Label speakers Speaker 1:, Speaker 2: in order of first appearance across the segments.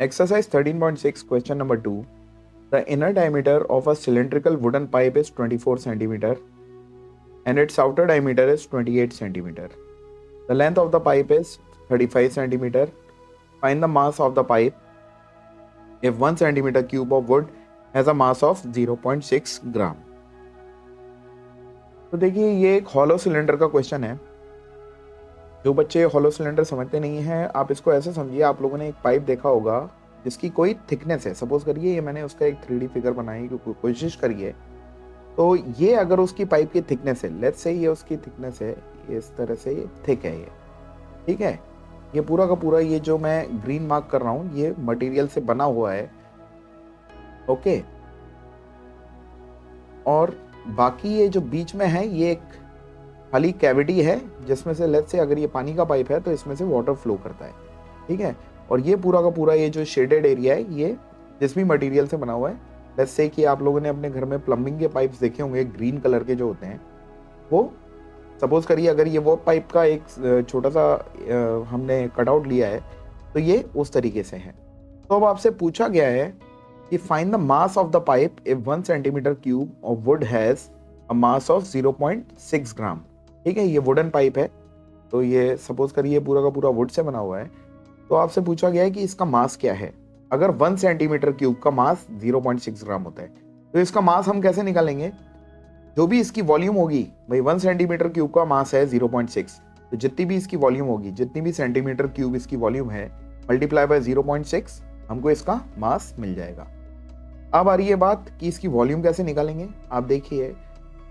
Speaker 1: Exercise 13.6, question number 2. The inner diameter of a cylindrical wooden pipe is 24 centimeter and its outer diameter is 28 centimeter. The length of the pipe is 35 centimeter. Find the mass of the pipe if 1 centimeter cube of wood has a mass of 0.6 ग्राम. तो देखिए ये एक hollow cylinder का question है. जो बच्चे hollow cylinder समझते नहीं हैं, आप इसको ऐसे समझिए, आप लोगों ने एक पाइप देखा होगा जिसकी कोई थिकनेस है. सपोज करिए ये मैंने उसका एक 3D फिगर बनाई, कोशिश करिए. तो ये अगर उसकी पाइप की थिकनेस है, लेट्स से ये उसकी थिकनेस है, ये इस तरह से ये थिक है, ये ठीक है. ये पूरा का पूरा ये जो मैं ग्रीन मार्क कर रहा हूँ ये मटेरियल से बना हुआ है. ओके. और बाकी ये जो बीच में है ये एक खाली कैविटी है जिसमें से लेट्स से अगर ये पानी का पाइप है तो इसमें से वाटर फ्लो करता है. ठीक है. और ये पूरा का पूरा ये जो शेडेड एरिया है ये जिस भी मटेरियल से बना हुआ है. लेट्स से कि आप लोगों ने अपने घर में प्लम्बिंग के पाइप्स देखे होंगे ग्रीन कलर के जो होते हैं, वो सपोज करिए अगर ये वो पाइप का एक छोटा सा हमने कटआउट लिया है तो ये उस तरीके से है. तो अब आपसे पूछा गया है कि find the mass of the pipe if 1 centimetre cube of would has a mass of 0.6 ग्राम. ठीक है. ये वुडन पाइप है तो ये सपोज करिए पूरा का पूरा वुड से बना हुआ है. तो आपसे पूछा गया है कि इसका मास क्या है. अगर 1 सेंटीमीटर क्यूब का मास 0.6 ग्राम होता है तो इसका मास हम कैसे निकालेंगे. जो भी इसकी वॉल्यूम होगी भाई, 1 सेंटीमीटर क्यूब का मास है 0.6, तो जितनी भी इसकी वॉल्यूम होगी, जितनी भी सेंटीमीटर क्यूब इसकी वॉल्यूम है, मल्टीप्लाई बाय 0.6, हमको इसका मास मिल जाएगा. अब आ रही है बात कि इसकी वॉल्यूम कैसे निकालेंगे. आप देखिए,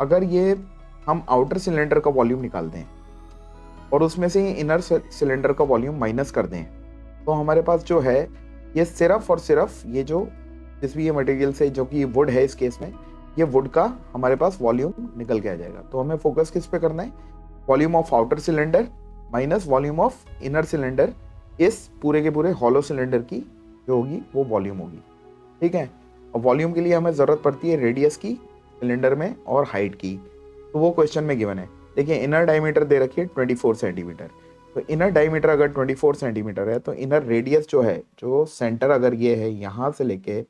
Speaker 1: अगर ये हम आउटर सिलेंडर का वॉल्यूम निकाल दें और उसमें से इनर सिलेंडर का वॉल्यूम माइनस कर दें तो हमारे पास जो है ये सिर्फ और सिर्फ ये जो जिस भी ये मटेरियल से, जो कि वुड है इस केस में, ये वुड का हमारे पास वॉल्यूम निकल के आ जाएगा. तो हमें फोकस किस पे करना है. Volume of outer cylinder minus volume of inner cylinder. इस पूरे के पूरे हॉलो सिलेंडर की जो होगी वो वॉल्यूम होगी. ठीक है. और वॉल्यूम के लिए हमें जरूरत पड़ती है रेडियस की सिलेंडर में और हाइट की. तो वो क्वेश्चन में गिवन है. देखिए इनर डायमीटर दे रखी है 24 सेंटीमीटर. तो इनर डायमीटर अगर 24 सेंटीमीटर है तो इनर रेडियस जो है, जो सेंटर अगर ये है यहाँ से लेके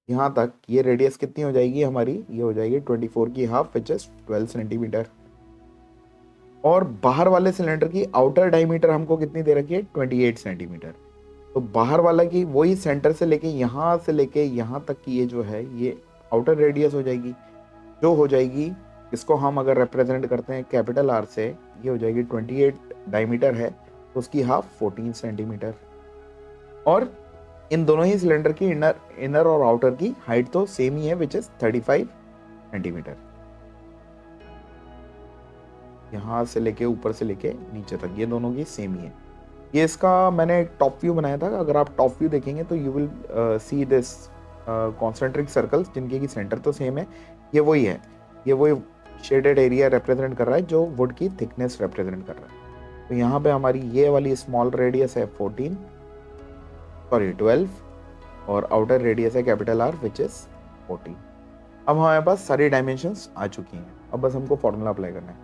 Speaker 1: यहाँ तक, ये रेडियस कितनी हो जाएगी हमारी, ये हो जाएगी 24 की हाफ विच इज 12 सेंटीमीटर. और बाहर वाले सिलेंडर की आउटर डायमीटर हमको कितनी दे रखी है 28 सेंटीमीटर. तो बाहर वाला की वही सेंटर से लेके यहाँ तक की ये जो है ये आउटर रेडियस हो जाएगी, जो हो जाएगी, इसको हम अगर रिप्रेजेंट करते हैं कैपिटल आर से, ये हो जाएगी 28 डायमीटर है तो उसकी हाफ 14 सेंटीमीटर. और इन दोनों ही सिलेंडर की इनर और आउटर की हाइट तो सेम ही है विच इज 35 सेंटीमीटर. यहां से लेके ऊपर से लेके नीचे तक ये दोनों की सेम ही है. ये इसका मैंने एक टॉप व्यू बनाया था. अगर आप टॉप व्यू देखेंगे तो you will see this concentric circles जिनके की सेंटर तो सेम है. ये वही है, ये वही शेडेड एरिया रिप्रेजेंट कर रहा है जो वुड की थिकनेस रिप्रेजेंट कर रहा है. तो यहाँ पे हमारी ये वाली स्मॉल रेडियस है 12 और आउटर रेडियस है कैपिटल आर विच इज 14. अब हमारे पास सारी डायमेंशंस आ चुकी हैं. अब बस हमको फॉर्मूला अप्लाई करना है.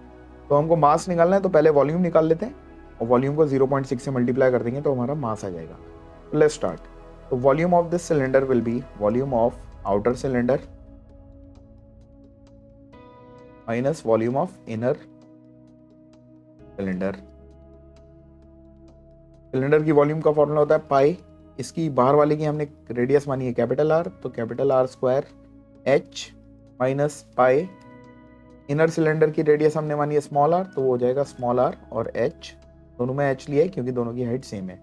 Speaker 1: तो हमको मास निकालना है तो पहले वॉल्यूम निकाल लेते हैं और वॉल्यूम को 0.6 से मल्टीप्लाई कर देंगे तो हमारा मास आ जाएगा. तो लेट्स स्टार्ट. तो volume of this cylinder will be volume of outer cylinder minus volume of inner cylinder. Cylinder की वॉल्यूम का फॉर्मूला होता है पाई. इसकी बाहर वाले की हमने रेडियस मानी है कैपिटल आर, तो capital R square H minus pi. Inner cylinder की रेडियस हमने मानी है स्मॉल आर, तो वो हो जाएगा स्मॉल आर और एच. दोनों में एच लिया है क्योंकि दोनों की हाइट सेम है.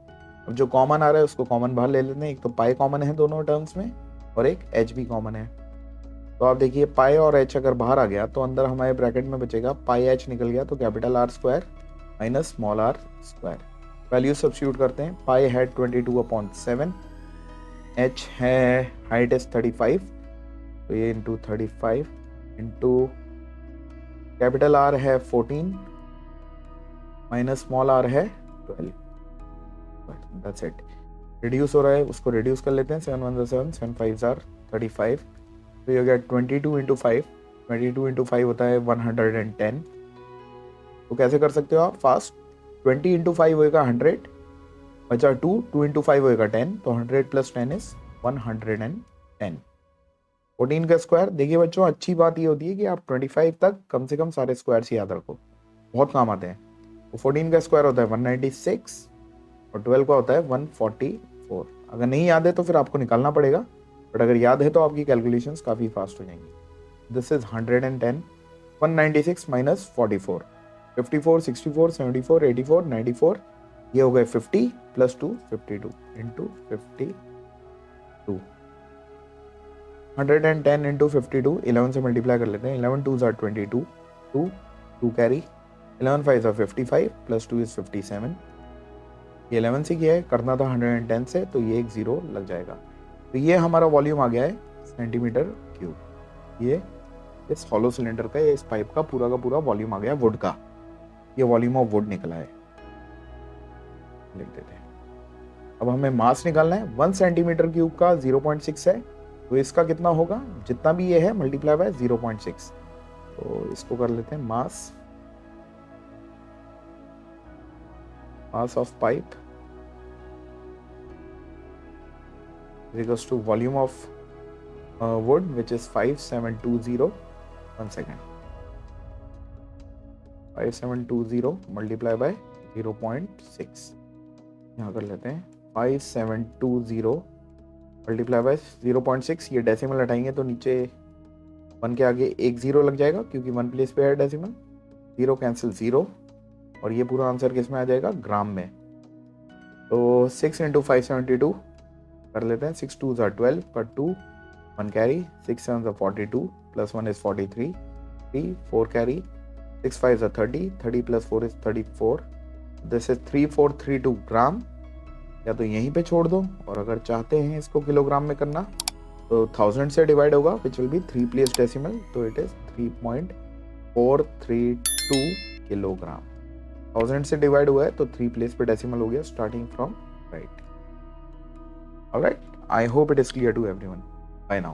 Speaker 1: अब जो कॉमन आ रहा है उसको कॉमन बाहर ले लेते हैं. एक तो पाई कॉमन है दोनों टर्म्स में और एक एच भी कॉमन है. तो आप देखिए पाई और एच अगर बाहर आ गया तो अंदर हमारे ब्रैकेट में बचेगा पाई एच निकल गया तो capital R square minus small r square. Value substitute करते हैं. पाई है 22/7, एच है हाइट इज 35 तो ये इंटू 35 इंटू कैपिटल आर है 14 माइनस स्मॉल आर है 12. That's it. रिड्यूस हो रहा है, उसको रिड्यूस कर लेते हैं. 7 1 7, 7 5 35. तो ये हो गया 22 इंटू 5. 22 इंटू 5 होता है 110. तो कैसे कर सकते हो आप फास्ट. 20 इंटू 5 होगा 100 बचा 2, 2 इंटू 5 होएगा 10, तो 100 प्लस 10 इज 110। 14 का स्क्वायर, देखिए बच्चों अच्छी बात ये होती है कि आप 25 तक कम से कम सारे स्क्वायर्स याद रखो, बहुत काम आते हैं। तो 14 का स्क्वायर होता है 196 और 12 का होता है 144। अगर नहीं याद है तो फिर आपको निकालना पड़ेगा, बट अगर याद है तो आपकी कैलकुलेशंस काफ़ी फास्ट हो जाएंगी। दिस इज 110, 196 माइनस 44, 54, 64, 74, 84, 94, ये हो गए 50 प्लस 2 52 इंटू 52। 110 इंटू 52 11 से मल्टीप्लाई कर लेते हैं। 11 2s are 22, 2 2 carry, 11 5s are 55 plus 2 is 57। ये 11 से किया है, करना था 110 से, तो ये एक जीरो लग जाएगा। तो ये हमारा वॉल्यूम आ गया है सेंटीमीटर क्यूब। ये इस हॉलो सिलेंडर का, इस पाइप का पूरा वॉल्यूम आ गया वुड का। ये वॉल्यूम ऑफ वुड निकला है, लिख देते हैं। अब हमें मास निकालना है। 1 सेंटीमीटर क्यूब का 0.6 है, तो इसका कितना होगा, जितना भी ये है मल्टीप्लाई बाय 0.6। तो इसको कर लेते हैं mass of pipe equals to volume of wood, which is 5720, 1 second, 5720 multiply by 0.6। यहाँ कर लेते हैं 5720 मल्टीप्लाई बाय 0.6। ये डेसिमल हटाएंगे तो नीचे 1 के आगे एक जीरो लग जाएगा, क्योंकि 1 प्लेस पे है डेसिमल। 0 कैंसिल 0, और ये पूरा आंसर किस में आ जाएगा, ग्राम में। तो 6 इंटू 572 कर लेते हैं। 6 2s are 12, cut 2, 1 carry, 6 7s are 42 plus 1 is 43, 3 4 carry, 6 5s are 30, 30 plus 4 is 34। This is 3432 gram. या तो यहीं पे छोड़ दो, और अगर चाहते हैं इसको किलोग्राम में करना तो 1000 से डिवाइड होगा, which will be 3 place decimal, तो इट इज 3.432 किलोग्राम। 1000 से डिवाइड हुआ है तो 3 प्लेस पे डेसिमल हो गया, starting from right. Alright, I hope it is clear to everyone by now.